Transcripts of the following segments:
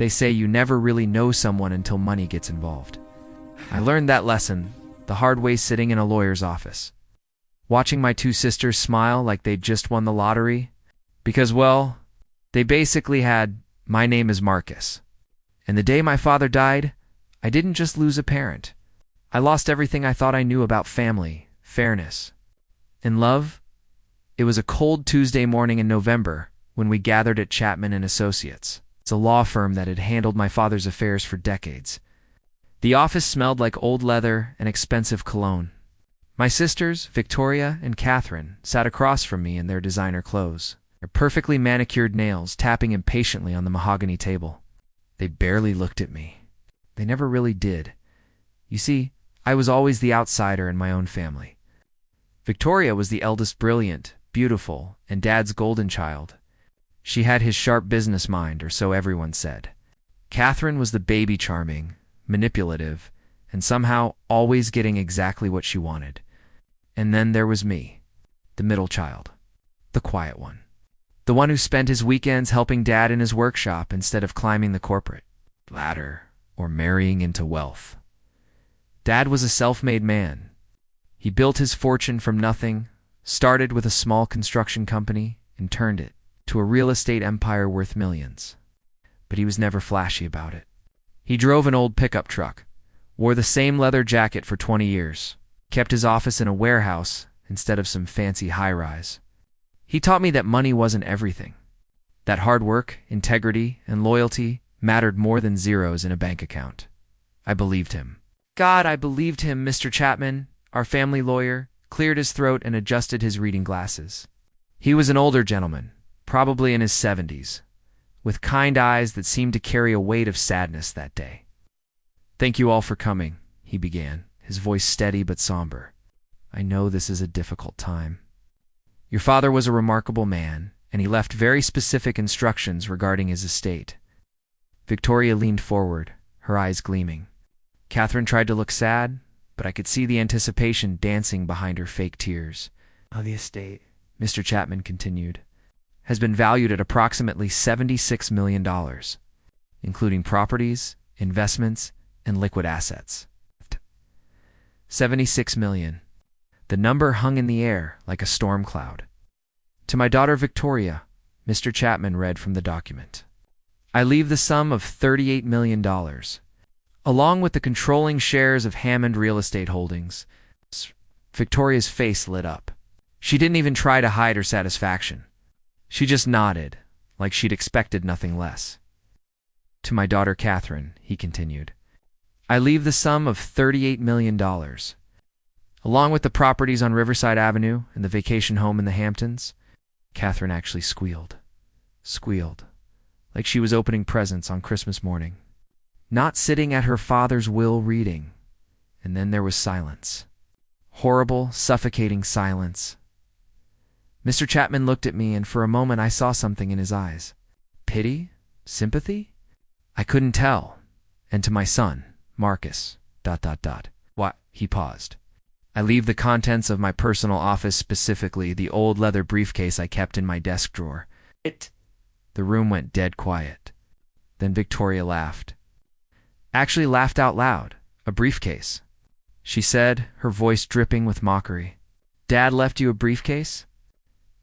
They say you never really know someone until money gets involved. I learned that lesson the hard way sitting in a lawyer's office, watching my two sisters smile like they'd just won the lottery. Because, well, they basically had, "My name is Marcus." And the day my father died, I didn't just lose a parent. I lost everything I thought I knew about family, fairness, and love. It was a cold Tuesday morning in November when we gathered at Chapman & Associates. It's a law firm that had handled my father's affairs for decades. The office smelled like old leather and expensive cologne. My sisters, Victoria and Catherine, sat across from me in their designer clothes, their perfectly manicured nails tapping impatiently on the mahogany table. They barely looked at me. They never really did. You see, I was always the outsider in my own family. Victoria was the eldest, brilliant, beautiful, and Dad's golden child. She had his sharp business mind, or so everyone said. Catherine was the baby, charming, manipulative, and somehow always getting exactly what she wanted. And then there was me, the middle child, the quiet one, the one who spent his weekends helping Dad in his workshop instead of climbing the corporate ladder or marrying into wealth. Dad was a self-made man. He built his fortune from nothing, started with a small construction company, and turned it to a real estate empire worth millions. But he was never flashy about it. He drove an old pickup truck, wore the same leather jacket for 20 years, kept his office in a warehouse instead of some fancy high-rise. He taught me that money wasn't everything, that hard work, integrity, and loyalty mattered more than zeros in a bank account. I believed him. God, I believed him. Mr. Chapman, our family lawyer, cleared his throat and adjusted his reading glasses. He was an older gentleman, probably in his 70s, with kind eyes that seemed to carry a weight of sadness that day. "Thank you all for coming," he began, his voice steady but somber. "I know this is a difficult time. Your father was a remarkable man, and he left very specific instructions regarding his estate." Victoria leaned forward, her eyes gleaming. Catherine tried to look sad, but I could see the anticipation dancing behind her fake tears. "The estate," Mr. Chapman continued, "has been valued at approximately $76 million, including properties, investments, and liquid assets. 76 million. The number hung in the air like a storm cloud. "To my daughter Victoria," Mr. Chapman read from the document, "I leave the sum of $38 million, along with the controlling shares of Hammond Real Estate Holdings." Victoria's face lit up. She didn't even try to hide her satisfaction. She just nodded, like she'd expected nothing less. "To my daughter Catherine," he continued, "I leave the sum of $38 million, along with the properties on Riverside Avenue and the vacation home in the Hamptons." Catherine actually squealed, like she was opening presents on Christmas morning, not sitting at her father's will reading. And then there was silence. Horrible, suffocating silence. Mr. Chapman looked at me, and for a moment I saw something in his eyes. Pity? Sympathy? I couldn't tell. "And to my son, Marcus, ... What?" He paused. "I leave the contents of my personal office, specifically the old leather briefcase I kept in my desk drawer." The room went dead quiet. Then Victoria laughed. Actually laughed out loud. "A briefcase," she said, her voice dripping with mockery. "Dad left you a briefcase?"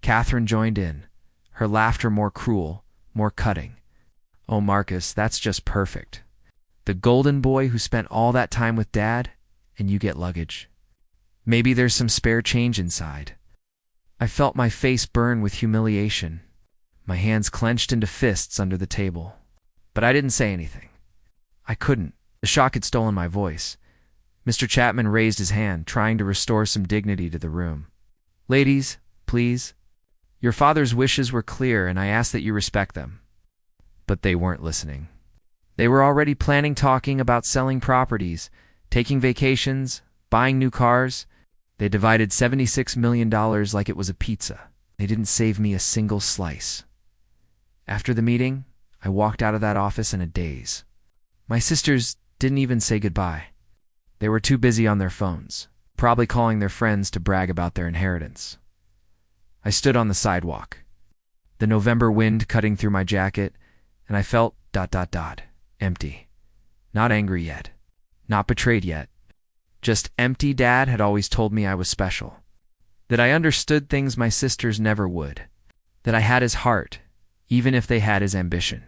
Catherine joined in, her laughter more cruel, more cutting. "Oh, Marcus, that's just perfect. The golden boy who spent all that time with Dad, and you get luggage. Maybe there's some spare change inside." I felt my face burn with humiliation, my hands clenched into fists under the table. But I didn't say anything. I couldn't. The shock had stolen my voice. Mr. Chapman raised his hand, trying to restore some dignity to the room. "Ladies, please. Your father's wishes were clear, and I ask that you respect them." But they weren't listening. They were already talking about selling properties, taking vacations, buying new cars. They divided $76 million like it was a pizza. They didn't save me a single slice. After the meeting, I walked out of that office in a daze. My sisters didn't even say goodbye. They were too busy on their phones, probably calling their friends to brag about their inheritance. I stood on the sidewalk, the November wind cutting through my jacket, and I felt ... Empty. Not angry yet. Not betrayed yet. Just empty. Dad had always told me I was special. That I understood things my sisters never would. That I had his heart, even if they had his ambition.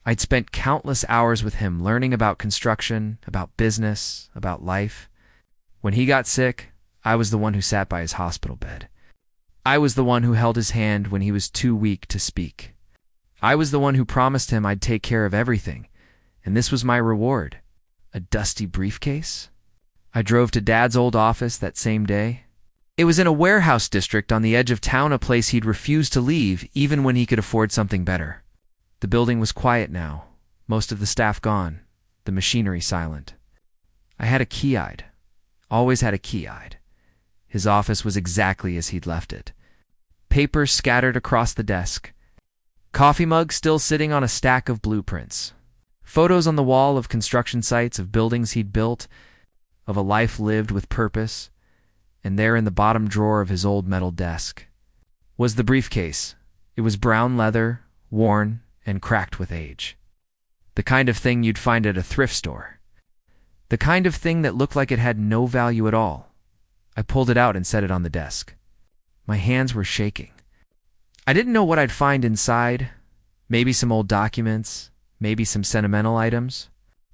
I'd spent countless hours with him learning about construction, about business, about life. When he got sick, I was the one who sat by his hospital bed. I was the one who held his hand when he was too weak to speak. I was the one who promised him I'd take care of everything, and this was my reward. A dusty briefcase? I drove to Dad's old office that same day. It was in a warehouse district on the edge of town, a place he'd refused to leave even when he could afford something better. The building was quiet now, most of the staff gone, the machinery silent. I had a key-eyed, always had a key-eyed. His office was exactly as he'd left it. Papers scattered across the desk. Coffee mug still sitting on a stack of blueprints. Photos on the wall of construction sites, of buildings he'd built, of a life lived with purpose. And there in the bottom drawer of his old metal desk was the briefcase. It was brown leather, worn, and cracked with age. The kind of thing you'd find at a thrift store. The kind of thing that looked like it had no value at all. I pulled it out and set it on the desk. My hands were shaking. I didn't know what I'd find inside. Maybe some old documents, maybe some sentimental items.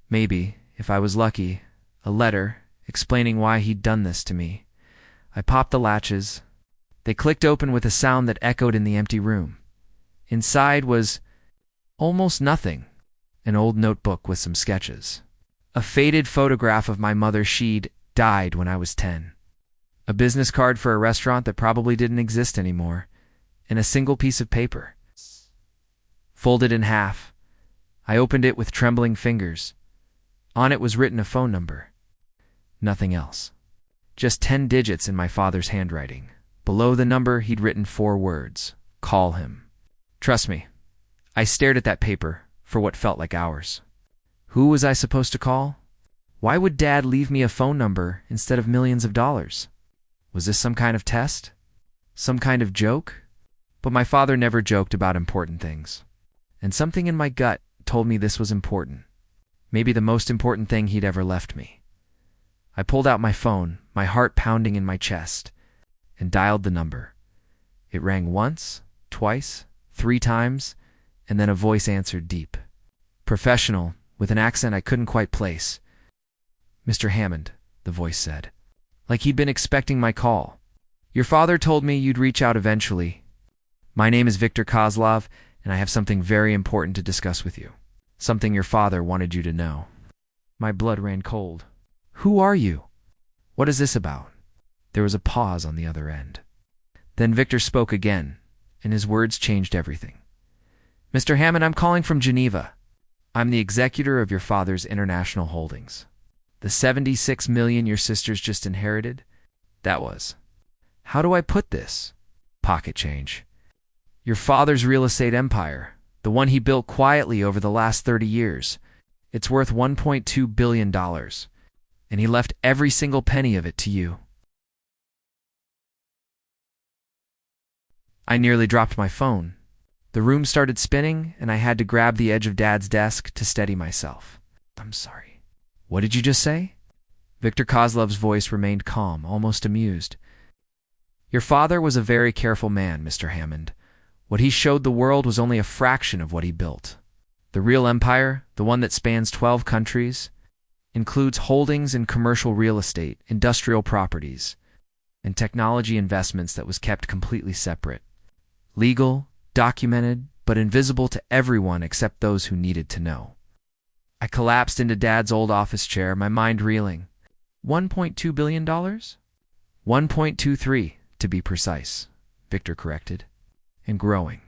Maybe, if I was lucky, a letter explaining why he'd done this to me. I popped the latches. They clicked open with a sound that echoed in the empty room. Inside was almost nothing. An old notebook with some sketches. A faded photograph of my mother. She'd died when I was 10. A business card for a restaurant that probably didn't exist anymore. And a single piece of paper. Folded in half. I opened it with trembling fingers. On it was written a phone number. Nothing else. Just 10 digits in my father's handwriting. Below the number, he'd written 4 words. Call him. Trust me. I stared at that paper for what felt like hours. Who was I supposed to call? Why would Dad leave me a phone number instead of millions of dollars? Was this some kind of test? Some kind of joke? But my father never joked about important things. And something in my gut told me this was important. Maybe the most important thing he'd ever left me. I pulled out my phone, my heart pounding in my chest, and dialed the number. It rang once, twice, 3 times, and then a voice answered deep. Professional, with an accent I couldn't quite place. Mr. Hammond, the voice said, like he'd been expecting my call. Your father told me you'd reach out eventually. My name is Victor Kozlov, and I have something very important to discuss with you. Something your father wanted you to know. My blood ran cold. Who are you? What is this about? There was a pause on the other end. Then Victor spoke again, and his words changed everything. Mr. Hammond, I'm calling from Geneva. I'm the executor of your father's international holdings. The 76 million your sisters just inherited? That was. How do I put this? Pocket change. Your father's real estate empire, the one he built quietly over the last 30 years. It's worth $1.2 billion. And he left every single penny of it to you. I nearly dropped my phone. The room started spinning, and I had to grab the edge of Dad's desk to steady myself. I'm sorry. What did you just say? Victor Kozlov's voice remained calm, almost amused. Your father was a very careful man, Mr. Hammond. What he showed the world was only a fraction of what he built. The real empire, the one that spans 12 countries, includes holdings in commercial real estate, industrial properties, and technology investments that was kept completely separate. Legal, documented, but invisible to everyone except those who needed to know. I collapsed into Dad's old office chair, my mind reeling. $1.2 billion? 1.23, to be precise, Victor corrected. And growing.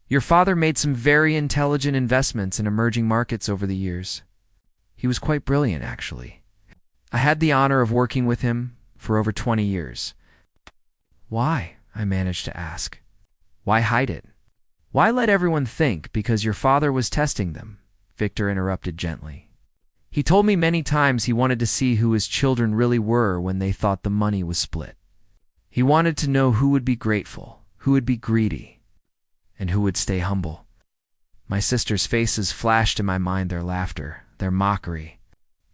Your father made some very intelligent investments in emerging markets over the years. He was quite brilliant, actually. I had the honor of working with him for over 20 years. Why? I managed to ask. Why hide it? Why let everyone think because your father was testing them? Victor interrupted gently. He told me many times he wanted to see who his children really were when they thought the money was split. He wanted to know who would be grateful, who would be greedy, and who would stay humble. My sisters' faces flashed in my mind, their laughter, their mockery,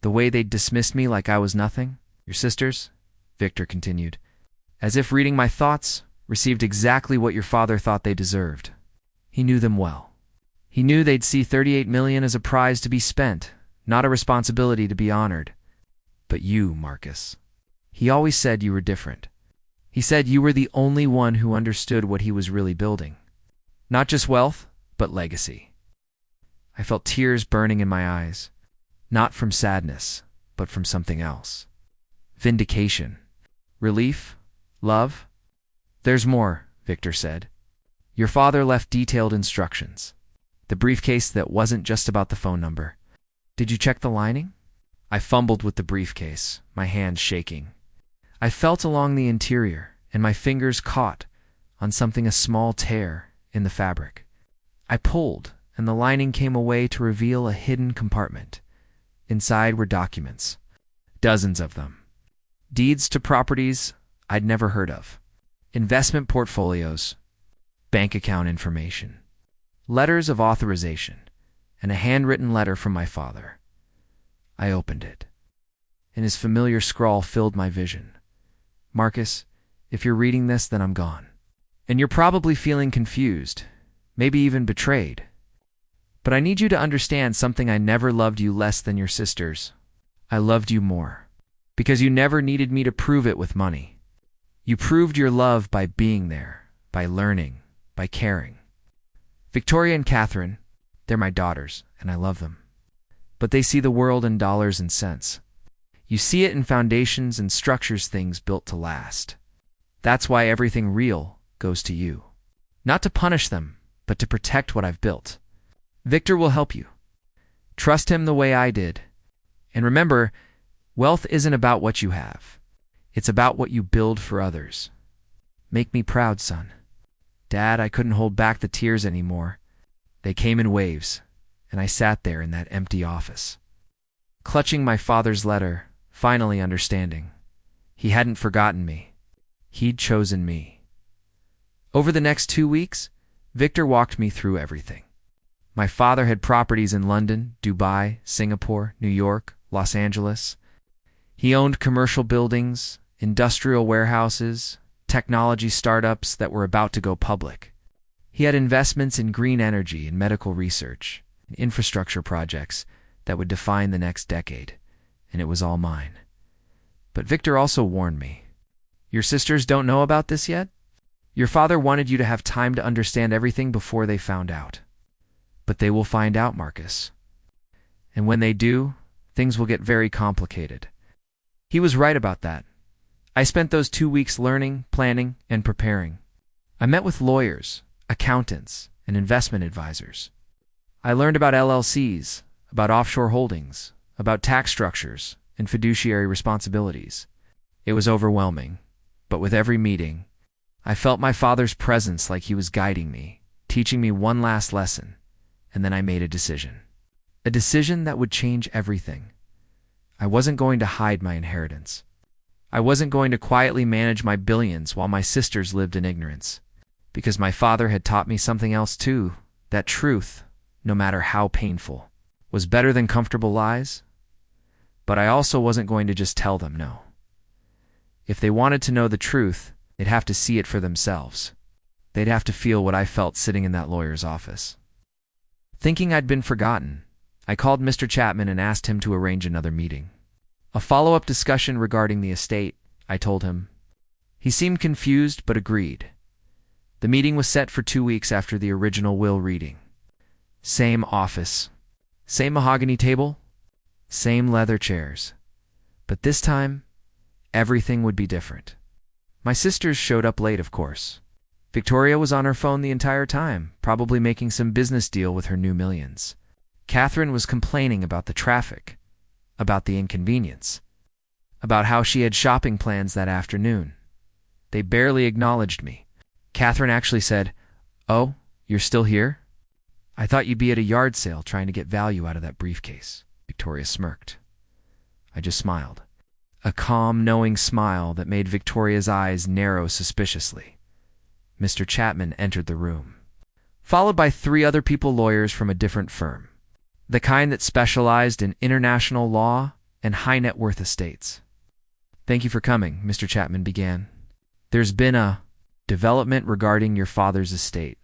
the way they'd dismissed me like I was nothing. Your sisters, Victor continued, as if reading my thoughts, received exactly what your father thought they deserved. He knew them well. He knew they'd see 38 million as a prize to be spent, not a responsibility to be honored. But you, Marcus, he always said you were different. He said you were the only one who understood what he was really building. Not just wealth, but legacy. I felt tears burning in my eyes, not from sadness, but from something else. Vindication. Relief. Love. There's more, Victor said. Your father left detailed instructions. The briefcase that wasn't just about the phone number. Did you check the lining? I fumbled with the briefcase, my hands shaking. I felt along the interior, and my fingers caught on something, a small tear in the fabric. I pulled, and the lining came away to reveal a hidden compartment. Inside were documents, dozens of them. Deeds to properties I'd never heard of, investment portfolios, bank account information, letters of authorization, and a handwritten letter from my father. I opened it, and his familiar scrawl filled my vision. Marcus, if you're reading this, then I'm gone. And you're probably feeling confused, maybe even betrayed. But I need you to understand something. I never loved you less than your sisters. I loved you more, because you never needed me to prove it with money. You proved your love by being there, by learning, by caring. Victoria and Catherine, they're my daughters, and I love them. But they see the world in dollars and cents. You see it in foundations and structures, things built to last. That's why everything real goes to you. Not to punish them, but to protect what I've built. Victor will help you. Trust him the way I did. And remember, wealth isn't about what you have. It's about what you build for others. Make me proud, son. Dad, I couldn't hold back the tears anymore. They came in waves, and I sat there in that empty office, clutching my father's letter, finally understanding. He hadn't forgotten me. He'd chosen me. Over the next 2 weeks, Victor walked me through everything. My father had properties in London, Dubai, Singapore, New York, Los Angeles. He owned commercial buildings, industrial warehouses, technology startups that were about to go public. He had investments in green energy and medical research, and infrastructure projects that would define the next decade, and it was all mine. But Victor also warned me. Your sisters don't know about this yet? Your father wanted you to have time to understand everything before they found out. But they will find out, Marcus. And when they do, things will get very complicated. He was right about that. I spent those 2 weeks learning, planning, and preparing. I met with lawyers, accountants, and investment advisors. I learned about LLCs, about offshore holdings, about tax structures, and fiduciary responsibilities. It was overwhelming, but with every meeting, I felt my father's presence, like he was guiding me, teaching me one last lesson, and then I made a decision. A decision that would change everything. I wasn't going to hide my inheritance. I wasn't going to quietly manage my billions while my sisters lived in ignorance, because my father had taught me something else too, that truth, no matter how painful, was better than comfortable lies. But I also wasn't going to just tell them no. If they wanted to know the truth, they'd have to see it for themselves. They'd have to feel what I felt sitting in that lawyer's office. Thinking I'd been forgotten, I called Mr. Chapman and asked him to arrange another meeting. A follow-up discussion regarding the estate, I told him. He seemed confused but agreed. The meeting was set for 2 weeks after the original will reading. Same office, same mahogany table, same leather chairs. But this time, everything would be different. My sisters showed up late, of course. Victoria was on her phone the entire time, probably making some business deal with her new millions. Catherine was complaining about the traffic, about the inconvenience, about how she had shopping plans that afternoon. They barely acknowledged me. Catherine actually said, "Oh, you're still here? I thought you'd be at a yard sale trying to get value out of that briefcase." Victoria smirked. I just smiled. A calm, knowing smile that made Victoria's eyes narrow suspiciously. Mr. Chapman entered the room. followed by 3 other people lawyers from a different firm, the kind that specialized in international law and high net worth estates. "Thank you for coming," Mr. Chapman began. "There's been a development regarding your father's estate.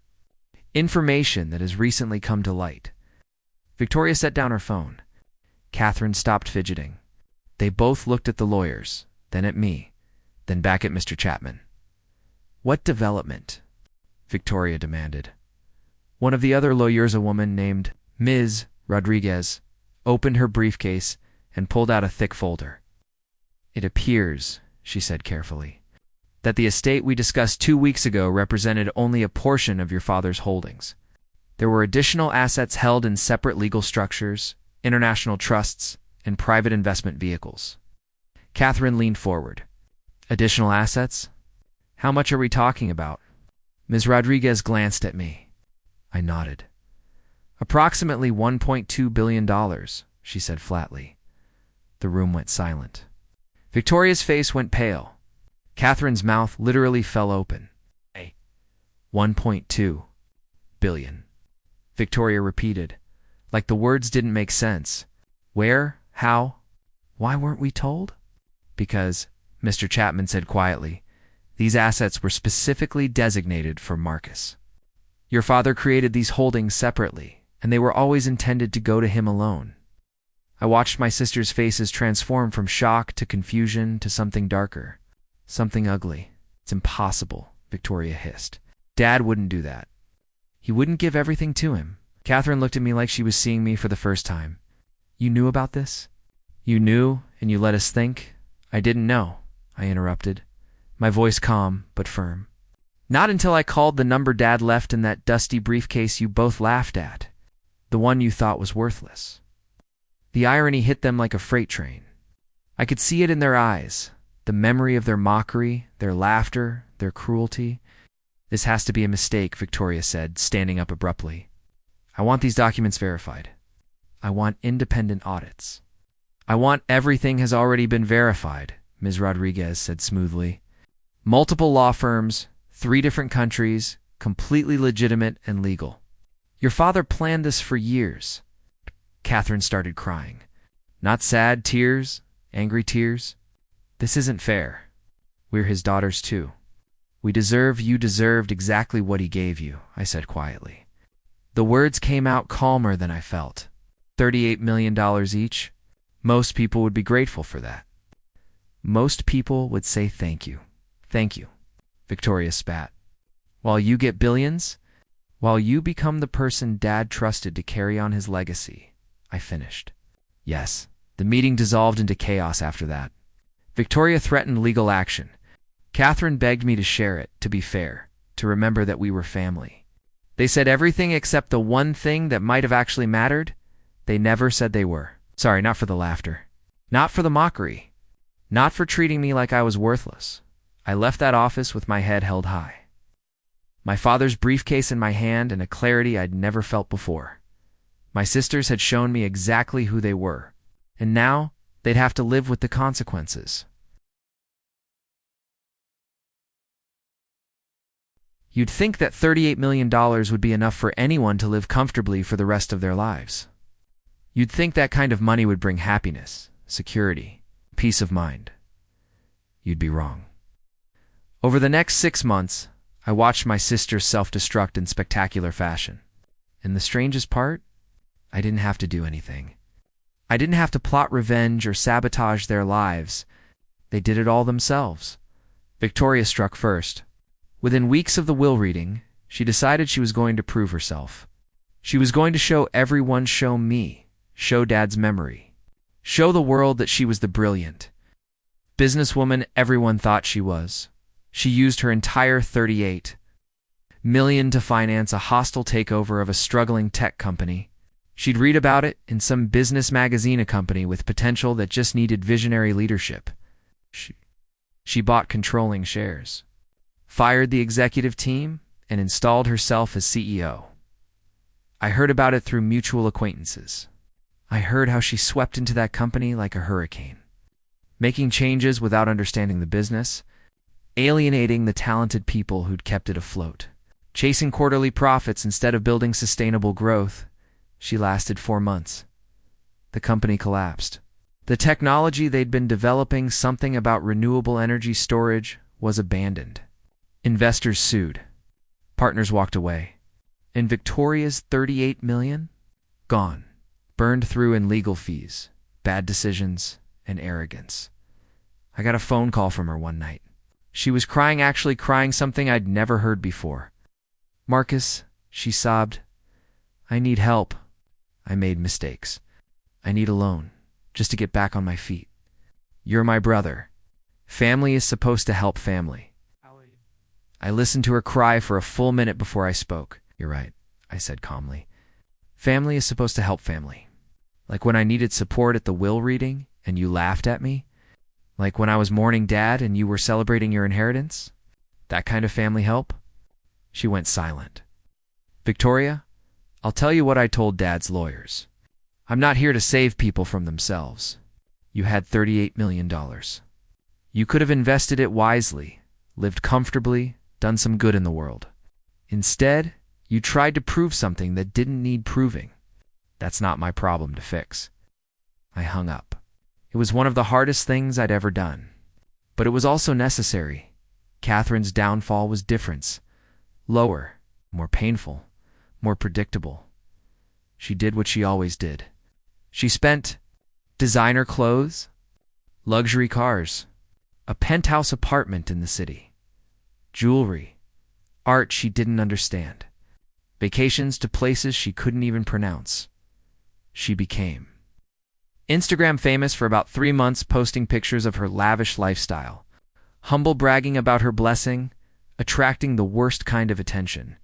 Information that has recently come to light." Victoria set down her phone. Catherine stopped fidgeting. They both looked at the lawyers, then at me, then back at Mr. Chapman. "What development?" Victoria demanded. One of the other lawyers, a woman named Ms. Rodriguez, opened her briefcase and pulled out a thick folder. "It appears," she said carefully, "that the estate we discussed 2 weeks ago represented only a portion of your father's holdings. There were additional assets held in separate legal structures, international trusts, and private investment vehicles." Catherine leaned forward. "Additional assets? How much are we talking about?" Ms. Rodriguez glanced at me. I nodded. "Approximately $1.2 billion, she said flatly. The room went silent. Victoria's face went pale. Catherine's mouth literally fell open. $1.2 billion. Victoria repeated, like the words didn't make sense. "Where? How? Why weren't we told?" "Because," Mr. Chapman said quietly, "these assets were specifically designated for Marcus. Your father created these holdings separately, and they were always intended to go to him alone." I watched my sisters' faces transform from shock to confusion to something darker, something ugly. "It's impossible," Victoria hissed. "Dad wouldn't do that. He wouldn't give everything to him." Catherine looked at me like she was seeing me for the first time. "You knew about this? You knew, and you let us think?" "I didn't know," I interrupted, my voice calm but firm. "Not until I called the number Dad left in that dusty briefcase you both laughed at, the one you thought was worthless." The irony hit them like a freight train. I could see it in their eyes, the memory of their mockery, their laughter, their cruelty. "This has to be a mistake," Victoria said, standing up abruptly. "I want these documents verified. I want independent audits." "I want everything has already been verified," Ms. Rodriguez said smoothly. "Multiple law firms, 3 different countries, completely legitimate and legal. Your father planned this for years." Catherine started crying. Not sad tears, angry tears. "This isn't fair. We're his daughters too. You deserved exactly what he gave you," I said quietly. The words came out calmer than I felt. $38 million each? Most people would be grateful for that. Most people would say thank you. "Thank you," Victoria spat. "While you get billions? While you become the person Dad trusted to carry on his legacy," I finished. Yes, the meeting dissolved into chaos after that. Victoria threatened legal action. Catherine begged me to share it, to be fair, to remember that we were family. They said everything except the one thing that might have actually mattered. They never said they were. Sorry, not for the laughter. Not for the mockery. Not for treating me like I was worthless. I left that office with my head held high. My father's briefcase in my hand and a clarity I'd never felt before. My sisters had shown me exactly who they were, and now they'd have to live with the consequences. You'd think that $38 million would be enough for anyone to live comfortably for the rest of their lives. You'd think that kind of money would bring happiness, security, peace of mind. You'd be wrong. Over the next 6 months, I watched my sisters self-destruct in spectacular fashion. And the strangest part? I didn't have to do anything. I didn't have to plot revenge or sabotage their lives. They did it all themselves. Victoria struck first. Within weeks of the will reading, she decided she was going to prove herself. She was going to show everyone, show me, show Dad's memory, show the world that she was the brilliant businesswoman everyone thought she was. She used her entire $38 million to finance a hostile takeover of a struggling tech company. She'd read about it in some business magazine, a company with potential that just needed visionary leadership. She bought controlling shares, fired the executive team, and installed herself as CEO. I heard about it through mutual acquaintances. I heard how she swept into that company like a hurricane, making changes without understanding the business, alienating the talented people who'd kept it afloat. chasing quarterly profits instead of building sustainable growth. She lasted 4 months. The company collapsed. The technology they'd been developing, something about renewable energy storage, was abandoned. Investors sued. Partners walked away. And Victoria's $38 million? Gone. Burned through in legal fees, bad decisions, and arrogance. I got a phone call from her one night. She was crying, actually crying, something I'd never heard before. "Marcus," she sobbed, "I need help. I made mistakes. I need a loan, just to get back on my feet. You're my brother. Family is supposed to help family." I listened to her cry for a full minute before I spoke. "You're right," I said calmly. "Family is supposed to help family. Like when I needed support at the will reading and you laughed at me. Like when I was mourning Dad and you were celebrating your inheritance. That kind of family help." She went silent. "Victoria, I'll tell you what I told Dad's lawyers. I'm not here to save people from themselves. You had $38 million. You could have invested it wisely, lived comfortably, done some good in the world. Instead, you tried to prove something that didn't need proving. That's not my problem to fix." I hung up. It was one of the hardest things I'd ever done. But it was also necessary. Catherine's downfall was different. Lower, more painful, more predictable. She did what she always did. She spent designer clothes, luxury cars, a penthouse apartment in the city, jewelry, art she didn't understand, vacations to places she couldn't even pronounce. She became Instagram famous for about 3 months, posting pictures of her lavish lifestyle, humble bragging about her blessing, attracting the worst kind of attention: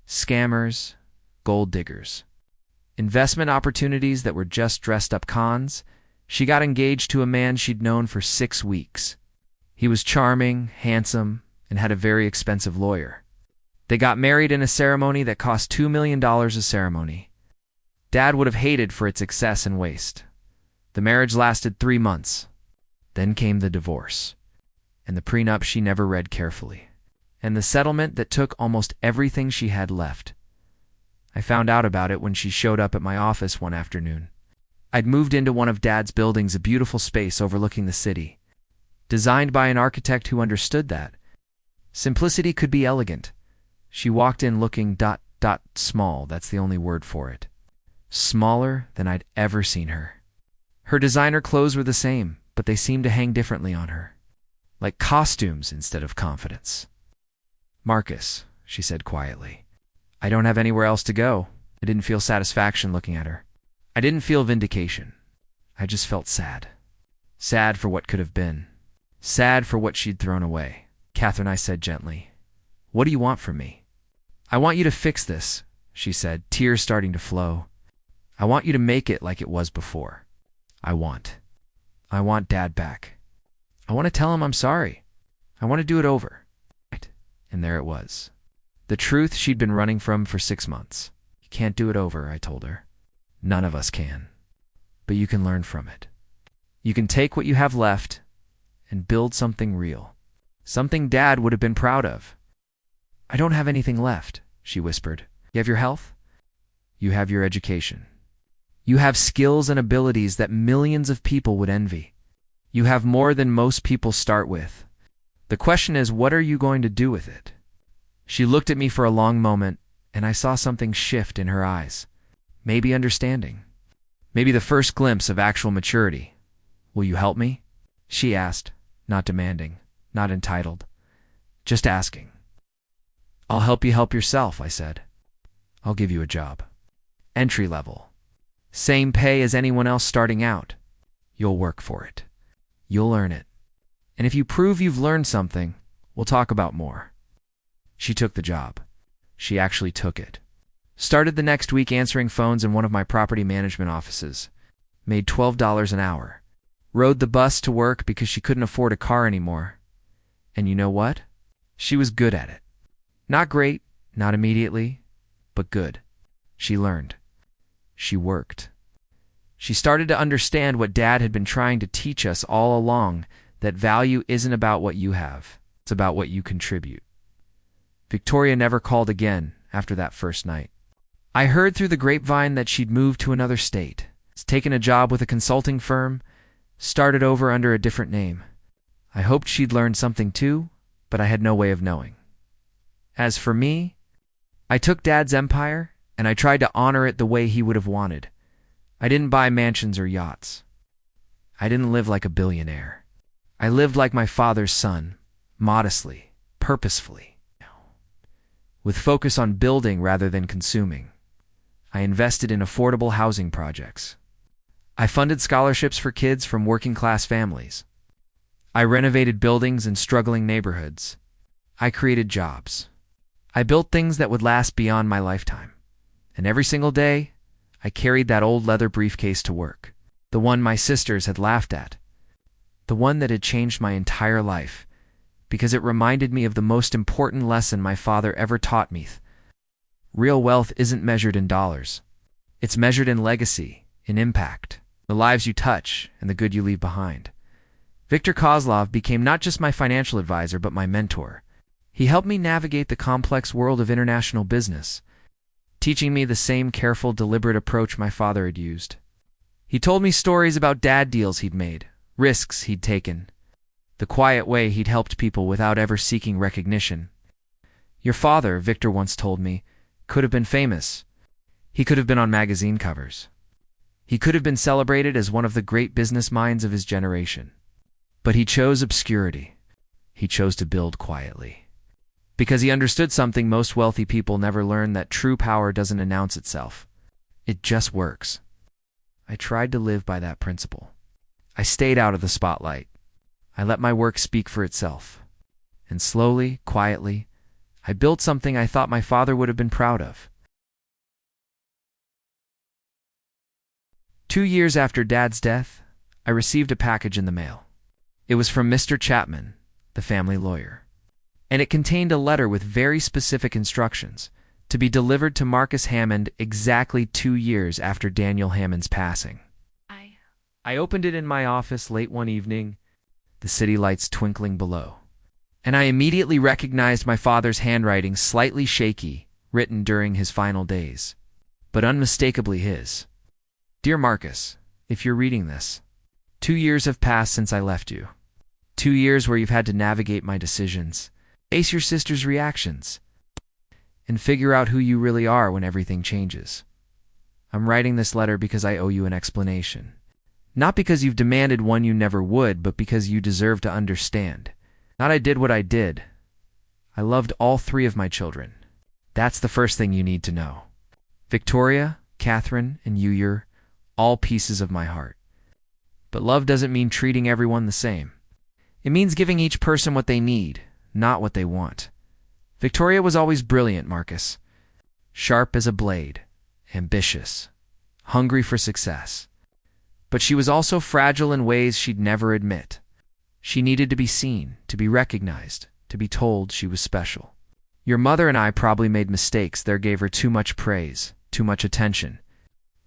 scammers, gold diggers, investment opportunities that were just dressed up cons. She got engaged to a man she'd known for 6 weeks. He was charming, handsome, and had a very expensive lawyer. They got married in a ceremony that cost $2 million a ceremony. Dad would have hated for its excess and waste. The marriage lasted 3 months. Then came the divorce, and the prenup she never read carefully, and the settlement that took almost everything she had left. I found out about it when she showed up at my office one afternoon. I'd moved into one of Dad's buildings, a beautiful space overlooking the city, designed by an architect who understood that simplicity could be elegant. She walked in looking small, that's the only word for it. Smaller than I'd ever seen her. Her designer clothes were the same, but they seemed to hang differently on her, like costumes instead of confidence. "Marcus," she said quietly, "I don't have anywhere else to go." I didn't feel satisfaction looking at her. I didn't feel vindication. I just felt sad. Sad for what could have been. Sad for what she'd thrown away. "Catherine," I said gently, "what do you want from me?" "I want you to fix this," she said, tears starting to flow. "I want you to make it like it was before. I want Dad back. I want to tell him I'm sorry. I want to do it over." And there it was. The truth she'd been running from for 6 months. "You can't do it over," I told her. "None of us can. But you can learn from it. You can take what you have left and build something real. Something Dad would have been proud of." "I don't have anything left," she whispered. "You have your health. You have your education. You have skills and abilities that millions of people would envy. You have more than most people start with. The question is, what are you going to do with it?" She looked at me for a long moment, and I saw something shift in her eyes. Maybe understanding. Maybe the first glimpse of actual maturity. "Will you help me?" she asked, not demanding, not entitled, just asking. "I'll help you help yourself," I said. "I'll give you a job. Entry level. Same pay as anyone else starting out. You'll work for it. You'll earn it. And if you prove you've learned something, we'll talk about more." She took the job. She actually took it. Started the next week answering phones in one of my property management offices. Made $12 an hour. Rode the bus to work because she couldn't afford a car anymore. And you know what? She was good at it. Not great, not immediately, but good. She learned. She worked. She started to understand what Dad had been trying to teach us all along, that value isn't about what you have, it's about what you contribute. Victoria never called again after that first night. I heard through the grapevine that she'd moved to another state, taken a job with a consulting firm, started over under a different name. I hoped she'd learned something too, but I had no way of knowing. As for me, I took Dad's empire and I tried to honor it the way he would have wanted. I didn't buy mansions or yachts. I didn't live like a billionaire. I lived like my father's son, modestly, purposefully, with focus on building rather than consuming. I invested in affordable housing projects. I funded scholarships for kids from working-class families. I renovated buildings in struggling neighborhoods. I created jobs. I built things that would last beyond my lifetime. And every single day, I carried that old leather briefcase to work, the one my sisters had laughed at, the one that had changed my entire life, because it reminded me of the most important lesson my father ever taught me. Real wealth isn't measured in dollars. It's measured in legacy, in impact, the lives you touch, and the good you leave behind. Viktor Kozlov became not just my financial advisor, but my mentor. He helped me navigate the complex world of international business, teaching me the same careful, deliberate approach my father had used. He told me stories about dad deals he'd made, risks he'd taken, the quiet way he'd helped people without ever seeking recognition. Your father, Victor once told me, could have been famous. He could have been on magazine covers. He could have been celebrated as one of the great business minds of his generation. But he chose obscurity. He chose to build quietly. Because he understood something most wealthy people never learn, that true power doesn't announce itself. It just works. I tried to live by that principle. I stayed out of the spotlight. I let my work speak for itself. And slowly, quietly, I built something I thought my father would have been proud of. 2 years after Dad's death, I received a package in the mail. It was from Mr. Chapman, the family lawyer, and it contained a letter with very specific instructions to be delivered to Marcus Hammond exactly 2 years after Daniel Hammond's passing. I opened it in my office late one evening, the city lights twinkling below, and I immediately recognized my father's handwriting, slightly shaky, written during his final days, but unmistakably his. Dear Marcus, if you're reading this, 2 years have passed since I left you. 2 years where you've had to navigate my decisions, face your sister's reactions, and figure out who you really are when everything changes. I'm writing this letter because I owe you an explanation. Not because you've demanded one you never would, but because you deserve to understand. Not I did what I did. I loved all 3 of my children. That's the first thing you need to know. Victoria, Catherine, and you're all pieces of my heart. But love doesn't mean treating everyone the same. It means giving each person what they need, not what they want. Victoria was always brilliant, Marcus. Sharp as a blade, ambitious, hungry for success. But she was also fragile in ways she'd never admit. She needed to be seen, to be recognized, to be told she was special. Your mother and I probably made mistakes that gave her too much praise, too much attention.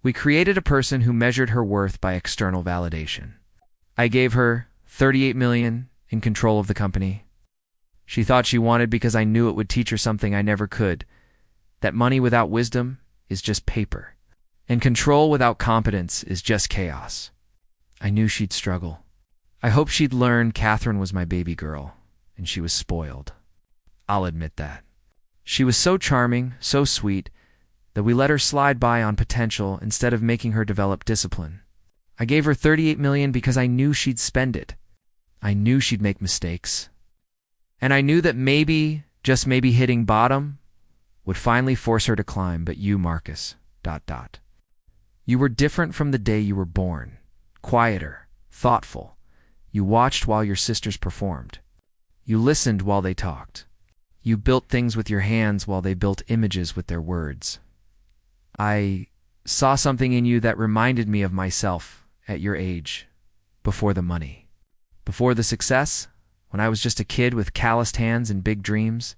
We created a person who measured her worth by external validation. I gave her $38 million in control of the company. She thought she wanted because I knew it would teach her something I never could, that money without wisdom is just paper, and control without competence is just chaos. I knew she'd struggle. I hoped she'd learn Catherine was my baby girl, and she was spoiled. I'll admit that. She was so charming, so sweet, that we let her slide by on potential instead of making her develop discipline. I gave her $38 million because I knew she'd spend it. I knew she'd make mistakes. And I knew that maybe, just maybe, hitting bottom would finally force her to climb. But you, Marcus, ... You were different from the day you were born. Quieter, thoughtful. You watched while your sisters performed. You listened while they talked. You built things with your hands while they built images with their words. I saw something in you that reminded me of myself at your age, before the money, before the success, when I was just a kid with calloused hands and big dreams.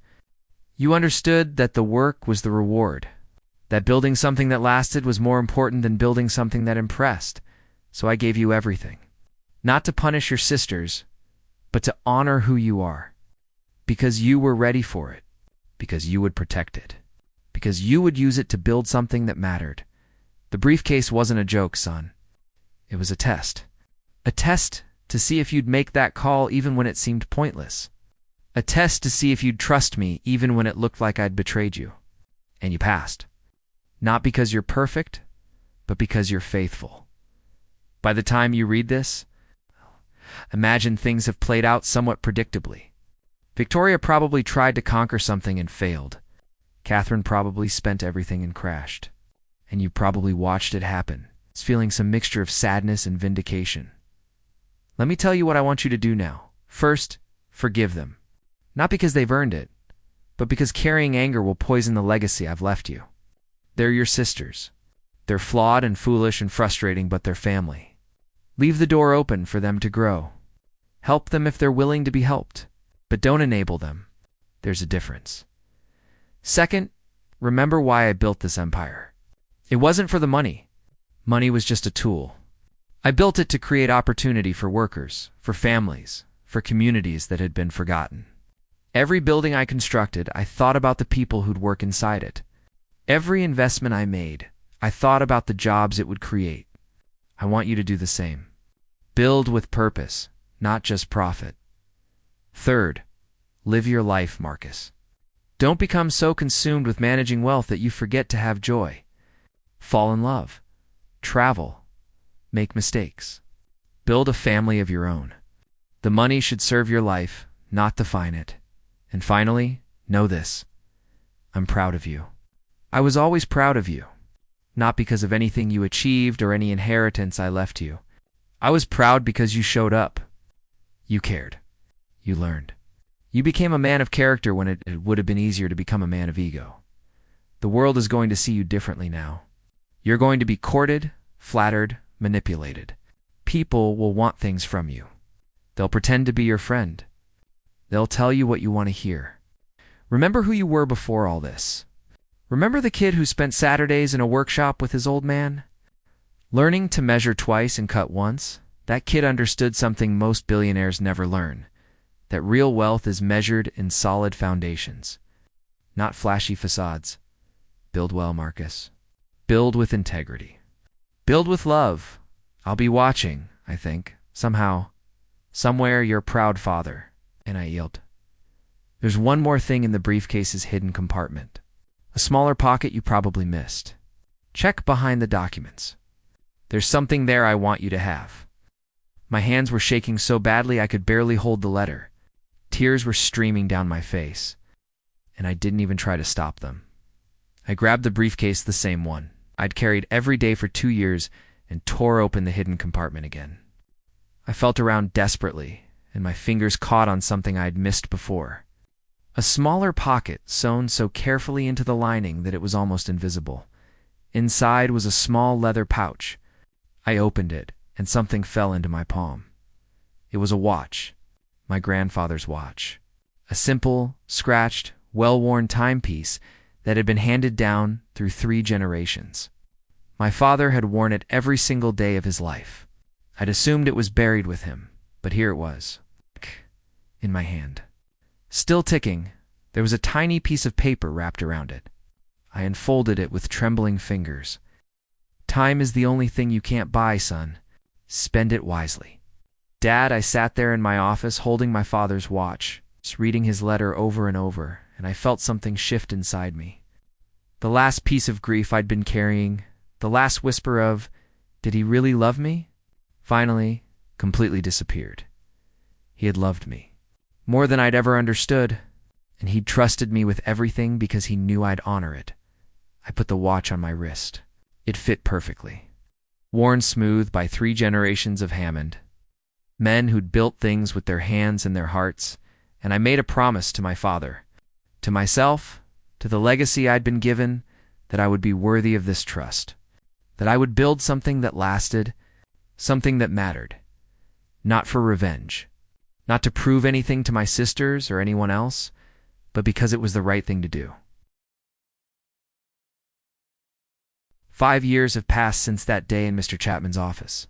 You understood that the work was the reward, that building something that lasted was more important than building something that impressed. So I gave you everything, not to punish your sisters, but to honor who you are, because you were ready for it. Because you would protect it. Because you would use it to build something that mattered. The briefcase wasn't a joke, son. It was a test. A test to see if you'd make that call even when it seemed pointless. A test to see if you'd trust me even when it looked like I'd betrayed you. And you passed. Not because you're perfect, but because you're faithful. By the time you read this, imagine things have played out somewhat predictably. Victoria probably tried to conquer something and failed. Catherine probably spent everything and crashed. And you probably watched it happen. It's feeling some mixture of sadness and vindication. Let me tell you what I want you to do now. First, forgive them. Not because they've earned it, but because carrying anger will poison the legacy I've left you. They're your sisters. They're flawed and foolish and frustrating, but they're family. Leave the door open for them to grow. Help them if they're willing to be helped, but don't enable them. There's a difference. Second, remember why I built this empire. It wasn't for the money. Money was just a tool. I built it to create opportunity for workers, for families, for communities that had been forgotten. Every building I constructed, I thought about the people who'd work inside it. Every investment I made, I thought about the jobs it would create. I want you to do the same. Build with purpose, not just profit. Third, live your life, Marcus. Don't become so consumed with managing wealth that you forget to have joy. Fall in love. Travel. Make mistakes. Build a family of your own. The money should serve your life, not define it. And finally, know this. I'm proud of you. I was always proud of you. Not because of anything you achieved or any inheritance I left you. I was proud because you showed up. You cared. You learned. You became a man of character when it would have been easier to become a man of ego. The world is going to see you differently now. You're going to be courted, flattered, manipulated. People will want things from you. They'll pretend to be your friend. They'll tell you what you want to hear. Remember who you were before all this. Remember the kid who spent Saturdays in a workshop with his old man? Learning to measure twice and cut once, that kid understood something most billionaires never learn. That real wealth is measured in solid foundations, not flashy facades. Build well, Marcus. Build with integrity. Build with love. I'll be watching, I think. Somehow, somewhere, your proud father. And I yield. There's one more thing in the briefcase's hidden compartment. A smaller pocket you probably missed. Check behind the documents. There's something there I want you to have. My hands were shaking so badly I could barely hold the letter. Tears were streaming down my face, and I didn't even try to stop them. I grabbed the briefcase, the same one I'd carried every day for 2 years, and tore open the hidden compartment again. I felt around desperately, and my fingers caught on something I'd missed before. A smaller pocket sewn so carefully into the lining that it was almost invisible. Inside was a small leather pouch. I opened it, and something fell into my palm. It was a watch. My grandfather's watch. A simple, scratched, well-worn timepiece that had been handed down through 3 generations. My father had worn it every single day of his life. I'd assumed it was buried with him, but here it was, in my hand. Still ticking, there was a tiny piece of paper wrapped around it. I unfolded it with trembling fingers. Time is the only thing you can't buy, son. Spend it wisely. Dad, I sat there in my office holding my father's watch, just reading his letter over and over, and I felt something shift inside me. The last piece of grief I'd been carrying, the last whisper of, did he really love me? Finally, completely disappeared. He had loved me, more than I'd ever understood, and he'd trusted me with everything because he knew I'd honor it. I put the watch on my wrist. It fit perfectly. Worn smooth by 3 generations of Hammond. Men who'd built things with their hands and their hearts, and I made a promise to my father, to myself, to the legacy I'd been given, that I would be worthy of this trust, that I would build something that lasted, something that mattered, not for revenge, not to prove anything to my sisters or anyone else, but because it was the right thing to do. 5 years have passed since that day in Mr. Chapman's office.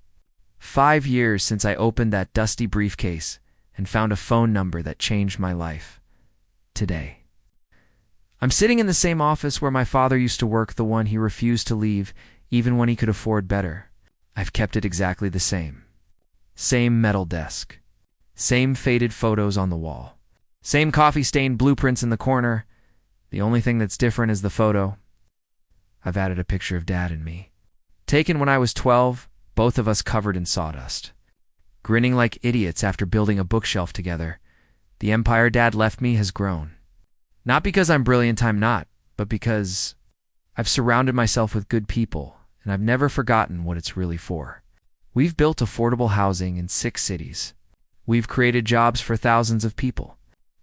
5 years since I opened that dusty briefcase and found a phone number that changed my life. Today. I'm sitting in the same office where my father used to work, the one he refused to leave, even when he could afford better. I've kept it exactly the same. Same metal desk. Same faded photos on the wall. Same coffee-stained blueprints in the corner. The only thing that's different is the photo. I've added a picture of Dad and me. Taken when I was 12, both of us covered in sawdust. Grinning like idiots after building a bookshelf together. The empire Dad left me has grown. Not because I'm brilliant, I'm not, but because I've surrounded myself with good people, and I've never forgotten what it's really for. We've built affordable housing in 6 cities. We've created jobs for thousands of people.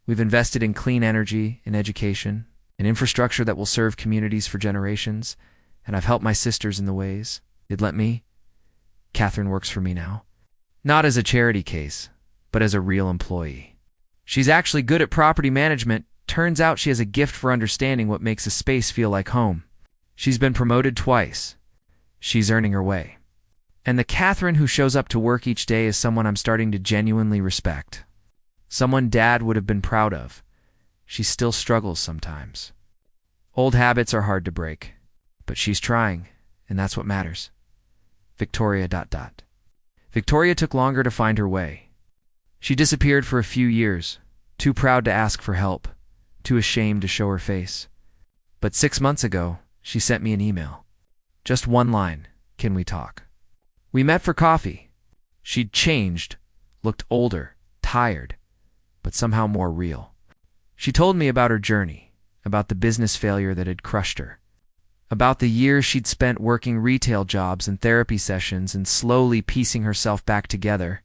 We've invested in clean energy, in education, in infrastructure that will serve communities for generations, and I've helped my sisters in the ways they'd let me. Catherine works for me now. Not as a charity case, but as a real employee. She's actually good at property management. Turns out she has a gift for understanding what makes a space feel like home. She's been promoted twice. She's earning her way. And the Catherine who shows up to work each day is someone I'm starting to genuinely respect. Someone Dad would have been proud of. She still struggles sometimes. Old habits are hard to break, but she's trying, and that's what matters. Victoria ... Victoria took longer to find her way. She disappeared for a few years, too proud to ask for help, too ashamed to show her face. But 6 months ago, she sent me an email. Just one line, "Can we talk?" We met for coffee. She'd changed, looked older, tired, but somehow more real. She told me about her journey, about the business failure that had crushed her, about the years she'd spent working retail jobs and therapy sessions and slowly piecing herself back together.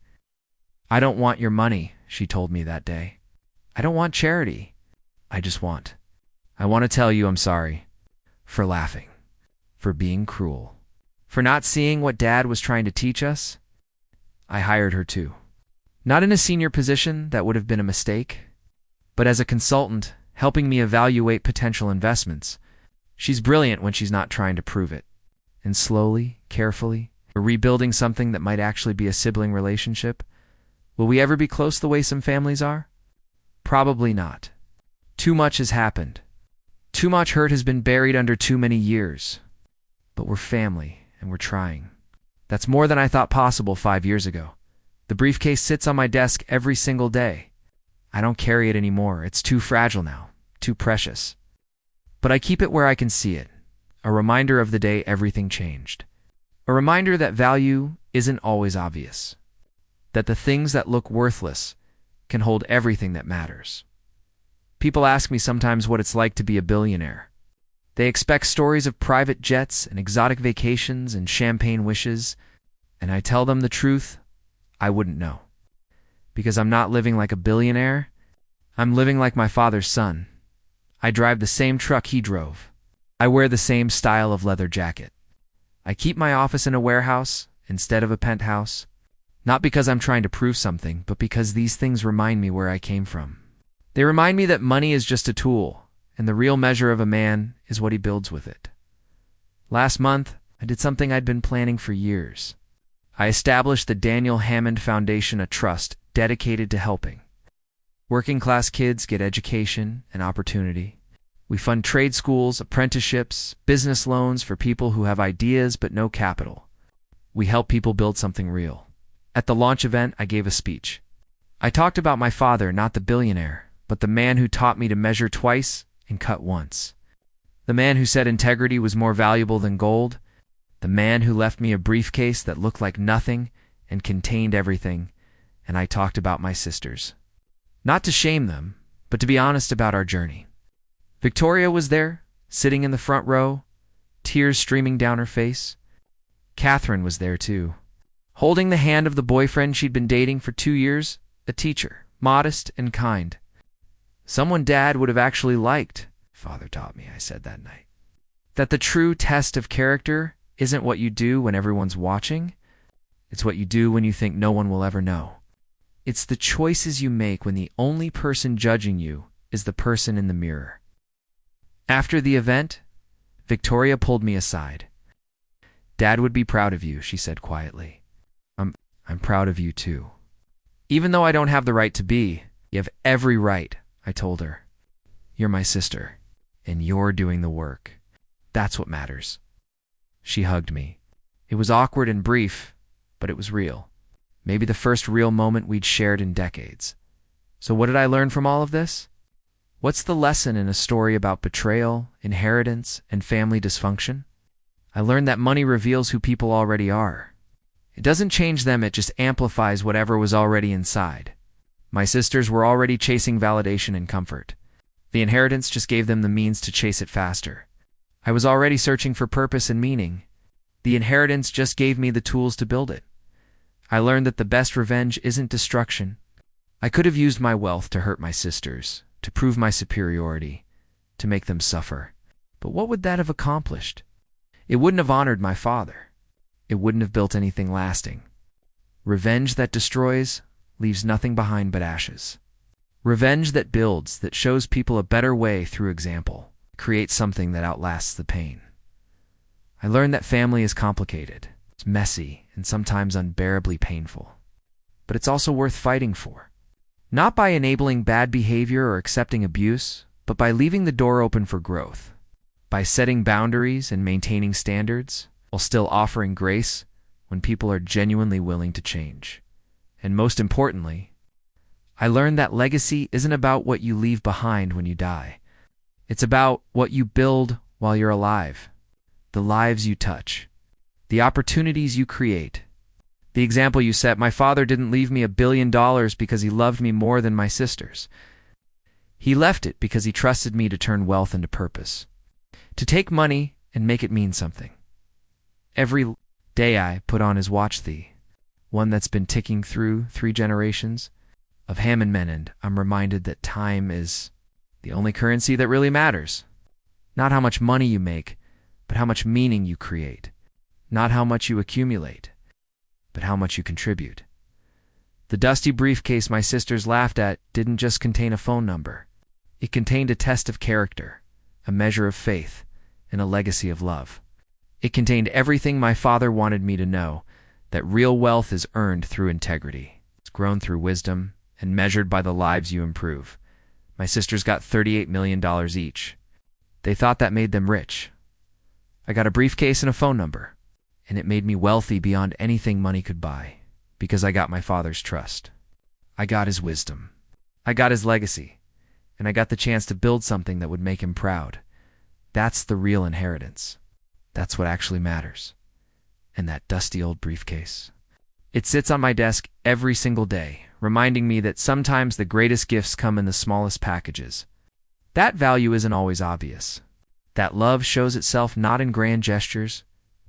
"I don't want your money," she told me that day. "I don't want charity. I want to tell you I'm sorry. For laughing. For being cruel. For not seeing what Dad was trying to teach us." I hired her too. Not in a senior position, that would have been a mistake, but as a consultant, helping me evaluate potential investments. She's brilliant when she's not trying to prove it. And slowly, carefully, we're rebuilding something that might actually be a sibling relationship. Will we ever be close the way some families are? Probably not. Too much has happened. Too much hurt has been buried under too many years. But we're family, and we're trying. That's more than I thought possible 5 years ago. The briefcase sits on my desk every single day. I don't carry it anymore. It's too fragile now, too precious. But I keep it where I can see it, a reminder of the day everything changed. A reminder that value isn't always obvious, that the things that look worthless can hold everything that matters. People ask me sometimes what it's like to be a billionaire. They expect stories of private jets and exotic vacations and champagne wishes, and I tell them the truth, I wouldn't know. Because I'm not living like a billionaire, I'm living like my father's son. I drive the same truck he drove. I wear the same style of leather jacket. I keep my office in a warehouse instead of a penthouse, not because I'm trying to prove something, but because these things remind me where I came from. They remind me that money is just a tool, and the real measure of a man is what he builds with it. Last month, I did something I'd been planning for years. I established the Daniel Hammond Foundation, a trust dedicated to helping working-class kids get education and opportunity. We fund trade schools, apprenticeships, business loans for people who have ideas but no capital. We help people build something real. At the launch event, I gave a speech. I talked about my father, not the billionaire, but the man who taught me to measure twice and cut once. The man who said integrity was more valuable than gold. The man who left me a briefcase that looked like nothing and contained everything. And I talked about my sisters. Not to shame them, but to be honest about our journey. Victoria was there, sitting in the front row, tears streaming down her face. Catherine was there too, holding the hand of the boyfriend she'd been dating for 2 years, a teacher, modest and kind. Someone Dad would have actually liked, Father taught me, I said that night. That the true test of character isn't what you do when everyone's watching. It's what you do when you think no one will ever know. It's the choices you make when the only person judging you is the person in the mirror. After the event, Victoria pulled me aside. "Dad would be proud of you," she said quietly. I'm proud of you too. Even though I don't have the right to be, you have every right," I told her. "You're my sister, and you're doing the work. That's what matters. She hugged me. It was awkward and brief, but it was real. Maybe the first real moment we'd shared in decades. So what did I learn from all of this? What's the lesson in a story about betrayal, inheritance, and family dysfunction? I learned that money reveals who people already are. It doesn't change them, it just amplifies whatever was already inside. My sisters were already chasing validation and comfort. The inheritance just gave them the means to chase it faster. I was already searching for purpose and meaning. The inheritance just gave me the tools to build it. I learned that the best revenge isn't destruction. I could have used my wealth to hurt my sisters, to prove my superiority, to make them suffer. But what would that have accomplished? It wouldn't have honored my father. It wouldn't have built anything lasting. Revenge that destroys leaves nothing behind but ashes. Revenge that builds, that shows people a better way through example, creates something that outlasts the pain. I learned that family is complicated. It's messy and sometimes unbearably painful. But it's also worth fighting for. Not by enabling bad behavior or accepting abuse, but by leaving the door open for growth. By setting boundaries and maintaining standards, while still offering grace when people are genuinely willing to change. And most importantly, I learned that legacy isn't about what you leave behind when you die. It's about what you build while you're alive. The lives you touch. The opportunities you create. The example you set. My father didn't leave me $1 billion because he loved me more than my sisters. He left it because he trusted me to turn wealth into purpose. To take money and make it mean something. Every day I put on his watch, the one that's been ticking through 3 generations of Ham and Men, I'm reminded that time is the only currency that really matters. Not how much money you make, but how much meaning you create. Not how much you accumulate, but how much you contribute. The dusty briefcase my sisters laughed at didn't just contain a phone number. It contained a test of character, a measure of faith, and a legacy of love. It contained everything my father wanted me to know, that real wealth is earned through integrity. It's grown through wisdom and measured by the lives you improve. My sisters got $38 million each. They thought that made them rich. I got a briefcase and a phone number, and it made me wealthy beyond anything money could buy, because I got my father's trust. I got his wisdom. I got his legacy, and I got the chance to build something that would make him proud. That's the real inheritance. That's what actually matters. And that dusty old briefcase. It sits on my desk every single day, reminding me that sometimes the greatest gifts come in the smallest packages. That value isn't always obvious. That love shows itself not in grand gestures,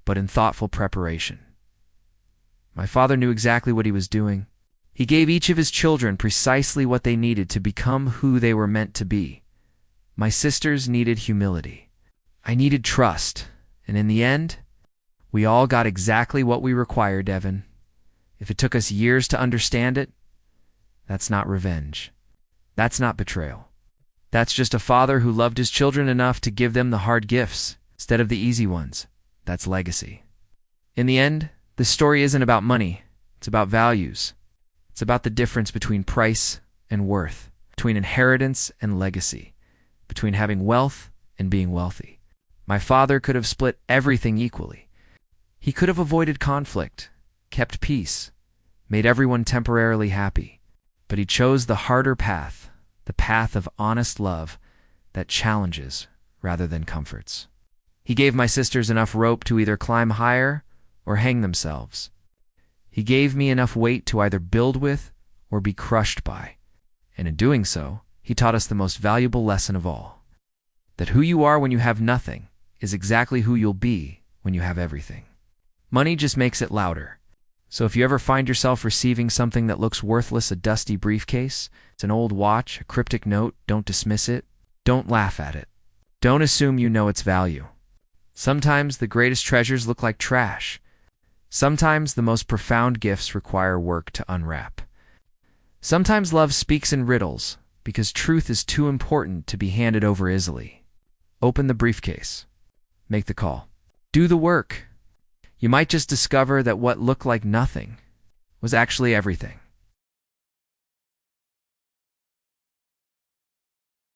but in thoughtful preparation. My father knew exactly what he was doing. He gave each of his children precisely what they needed to become who they were meant to be. My sisters needed humility. I needed trust. And in the end, we all got exactly what we required, Evan. If it took us years to understand it, that's not revenge. That's not betrayal. That's just a father who loved his children enough to give them the hard gifts instead of the easy ones. That's legacy. In the end, this story isn't about money. It's about values. It's about the difference between price and worth, between inheritance and legacy, between having wealth and being wealthy. My father could have split everything equally. He could have avoided conflict, kept peace, made everyone temporarily happy. But he chose the harder path, the path of honest love that challenges rather than comforts. He gave my sisters enough rope to either climb higher or hang themselves. He gave me enough weight to either build with or be crushed by. And in doing so, he taught us the most valuable lesson of all. That who you are when you have nothing is exactly who you'll be when you have everything. Money just makes it louder. So if you ever find yourself receiving something that looks worthless, a dusty briefcase, it's an old watch, a cryptic note, don't dismiss it. Don't laugh at it. Don't assume you know its value. Sometimes the greatest treasures look like trash. Sometimes the most profound gifts require work to unwrap. Sometimes love speaks in riddles because truth is too important to be handed over easily. Open the briefcase. Make the call. Do the work. You might just discover that what looked like nothing was actually everything.